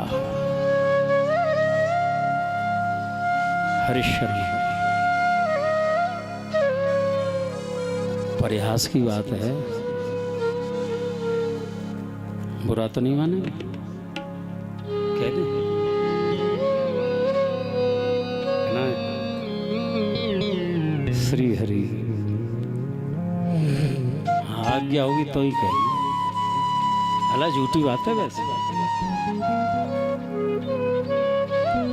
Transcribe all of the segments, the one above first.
हाँ, हरिश्चंद्र। प्रयास की बात है, बुरा तो नहीं माने, कह दे ना। श्री हरि आज्ञा होगी तो ही कहेंगे, अला झूठी बात है वैसे।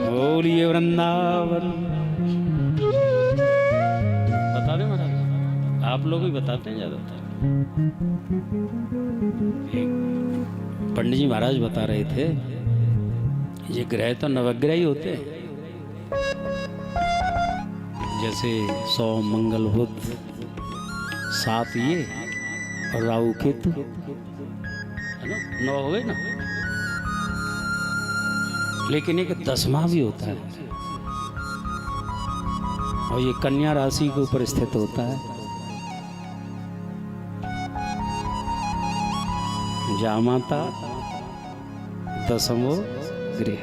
बोलिए वृंदावन। बता दे महाराज, आप लोग ही बताते हैं ज्यादातर। पंडित जी महाराज बता रहे थे, ये ग्रह तो नवग्रह ही होते हैं, जैसे सोम मंगल बुध 7 ये और राहु केतु है ना, 9 हो गए ना। लेकिन एक 10वां भी होता है और ये कन्या राशि के ऊपर स्थित होता है। जामाता 10वां गृह।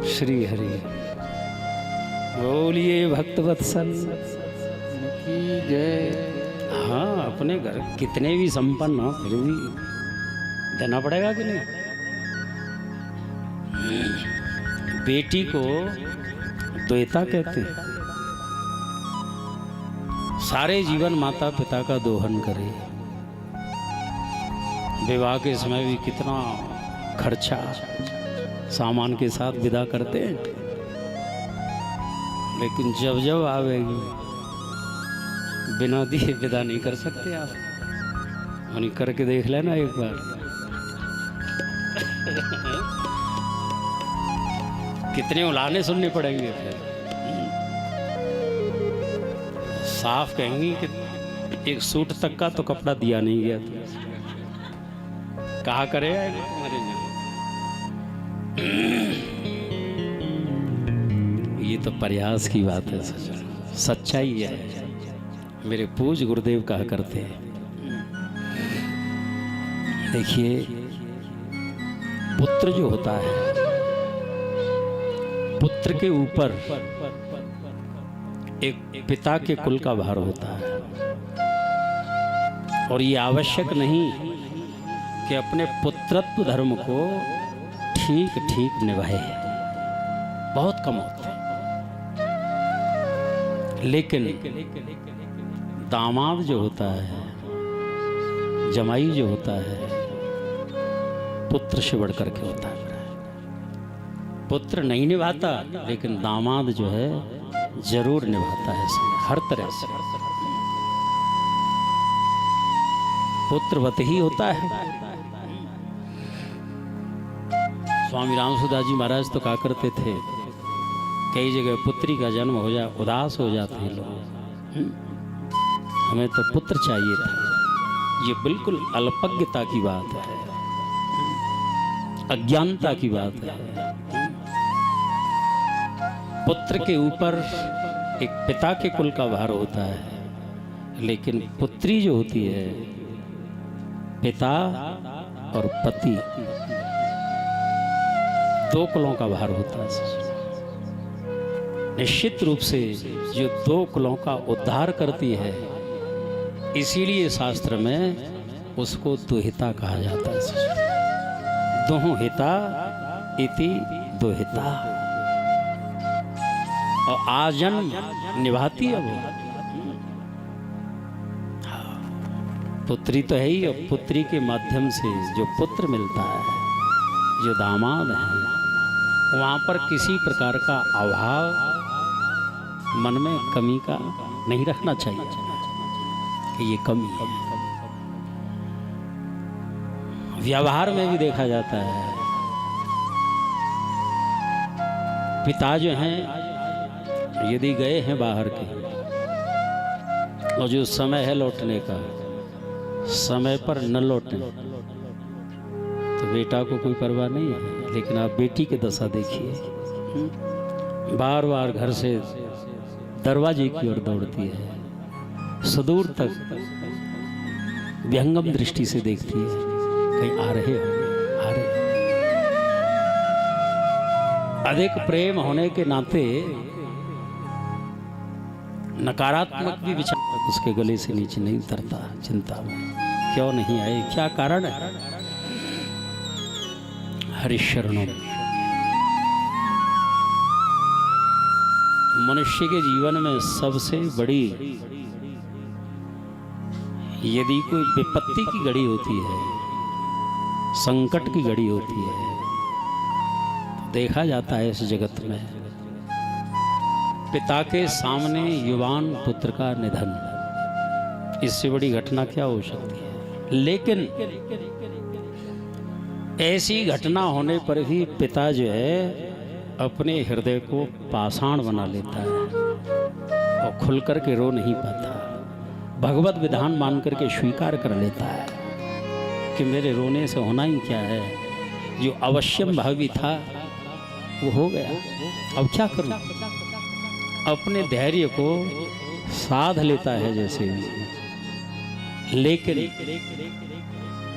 श्री हरि बोलिए भक्तवत्सल की जय। हाँ, अपने घर कितने भी संपन्न हो फिर भी देना पड़ेगा कि नहीं। बेटी को द्वैता कहते हैं। सारे जीवन माता पिता का दोहन करे। विवाह के समय भी कितना खर्चा सामान के साथ विदा करते हैं, लेकिन जब जब आवेगी बिना दिए विदा नहीं कर सकते आप। उन्हीं करके देख लेना एक बार। कितने उलाने सुनने पड़ेंगे फिर। साफ कहेंगी कि एक सूट तक का तो कपड़ा दिया नहीं गया था। कहा करेगा तुम्हारे ये तो प्रयास की बात है, सच्चाई है। मेरे पूज्य गुरुदेव कहा करते हैं, देखिए पुत्र जो होता है, पुत्र के ऊपर एक पिता के कुल का भार होता है। और ये आवश्यक नहीं कि अपने पुत्रत्व धर्म को ठीक ठीक निभाए, बहुत कम होते हैं। लेकिन दामाद जो होता है, जमाई जो होता है, पुत्र से बढ़ करके होता है। पुत्र नहीं निभाता, लेकिन दामाद जो है जरूर निभाता है हर तरह से। पुत्रवत ही होता है। स्वामी रामसुदास जी महाराज तो कहा करते थे, कई जगह पुत्री का जन्म हो जाए उदास हो जाते हैं लोग, हमें तो पुत्र चाहिए था। ये बिल्कुल अल्पज्ञता की बात है, अज्ञानता की बात है। पुत्र के ऊपर एक पिता के कुल का भार होता है, लेकिन पुत्री जो होती है, पिता और पति 2 कुलों का भार होता है। निश्चित रूप से जो 2 कुलों का उद्धार करती है, इसीलिए शास्त्र में उसको दुहिता कहा जाता है। दुहिता इति दुहिता। और आजन्म निभाती है वो। पुत्री तो है ही, और पुत्री के माध्यम से जो पुत्र मिलता है, जो दामाद है, वहाँ पर किसी प्रकार का अभाव मन में कमी का नहीं रखना चाहिए कि ये कमी है। व्यवहार में भी देखा जाता है, पिता जो हैं यदि गए हैं बाहर के, और जो समय है लौटने का, समय पर न लौटे तो बेटा को कोई परवाह नहीं है। लेकिन आप बेटी की दशा देखिए, बार बार घर से दरवाजे की ओर दौड़ती है, सुदूर तक व्यंगम दृष्टि से देखती है, कहीं आ रहे हो, आ रहे। अधिक प्रेम होने के नाते नकारात्मक भी विचार उसके गले से नीचे नहीं उतरता। चिंता में क्यों नहीं आए, क्या कारण है? हरिशरणों मनुष्य के जीवन में सबसे बड़ी यदि कोई विपत्ति की घड़ी होती है, संकट की घड़ी होती है, तो देखा जाता है इस जगत में पिता के सामने युवान पुत्र का निधन। इससे बड़ी घटना क्या हो सकती है? लेकिन ऐसी घटना होने पर भी पिता जो है अपने हृदय को पाषाण बना लेता है और खुल कर के रो नहीं पाता। भगवत विधान मान करके स्वीकार कर लेता है कि मेरे रोने से होना ही क्या है, जो अवश्यम भावी था वो हो गया, अब क्या करूं। अपने धैर्य को साध लेता है जैसे भी। लेकिन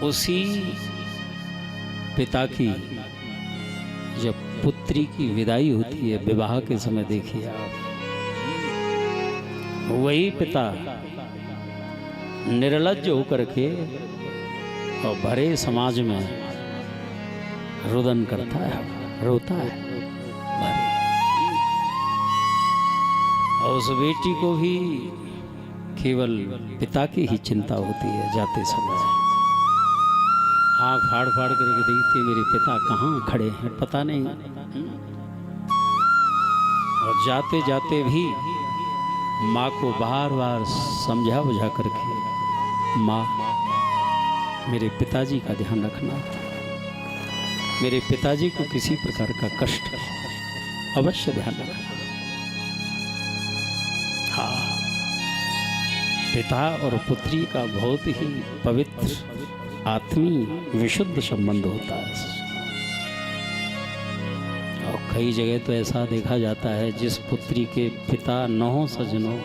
उसी पिता की जब पुत्री की विदाई होती है विवाह के समय, देखिए आप, वही पिता निर्लज्ज होकर के और भरे समाज में रुदन करता है, रोता है। और उस बेटी को भी केवल पिता की ही चिंता होती है। जाते समय आँख फाड़ फाड़ करके देखती मेरे पिता कहाँ खड़े हैं, पता नहीं। और जाते जाते भी माँ को बार बार समझा बुझा करके, माँ मेरे पिताजी का ध्यान रखना, मेरे पिताजी को किसी प्रकार का कष्ट अवश्य ध्यान रखना। हाँ, पिता और पुत्री का बहुत ही पवित्र आत्मीय विशुद्ध संबंध होता है। और कई जगह तो ऐसा देखा जाता है जिस पुत्री के पिता न हो सजनों,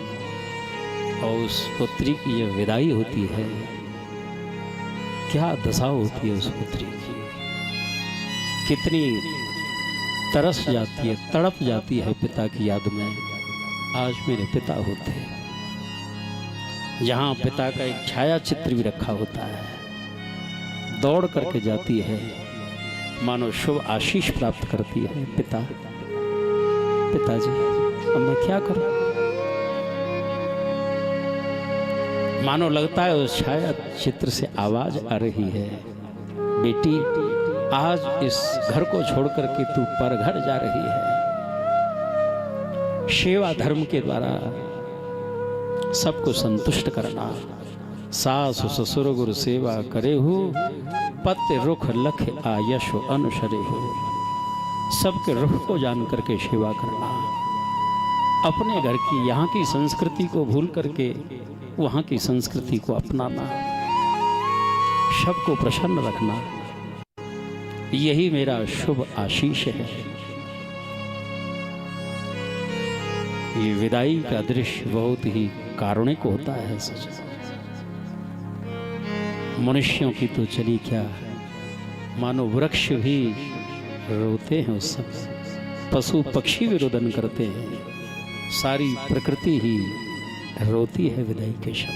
और उस पुत्री की जो विदाई होती है, क्या दशा होती है उस पुत्री की, कितनी तरस जाती है, तड़प जाती है पिता की याद में। आज मेरे पिता होते, जहाँ पिता का एक छाया चित्र भी रखा होता है, दौड़ करके जाती है, मानो शुभ आशीष प्राप्त करती है। पिताजी अब मैं क्या करूं? मानो लगता है उस छाया चित्र से आवाज आ रही है, बेटी आज इस घर को छोड़ करके तू पर घर जा रही है। सेवा धर्म के द्वारा सबको संतुष्ट करना, सास ससुर गुरु सेवा करे हो, पत्य रुख लख आयश अनुसरे हो। सबके रुख को जान करके सेवा करना, अपने घर की यहाँ की संस्कृति को भूल करके वहाँ की संस्कृति को अपनाना, सबको प्रसन्न रखना, यही मेरा शुभ आशीष है। ये विदाई का दृश्य बहुत ही कारुणिक होता है। सच मनुष्यों की तो चली क्या, मानो वृक्ष भी रोते हैं उस समय, पशु पक्षी भी रुदन करते हैं, सारी प्रकृति ही रोती है विदाई के समय।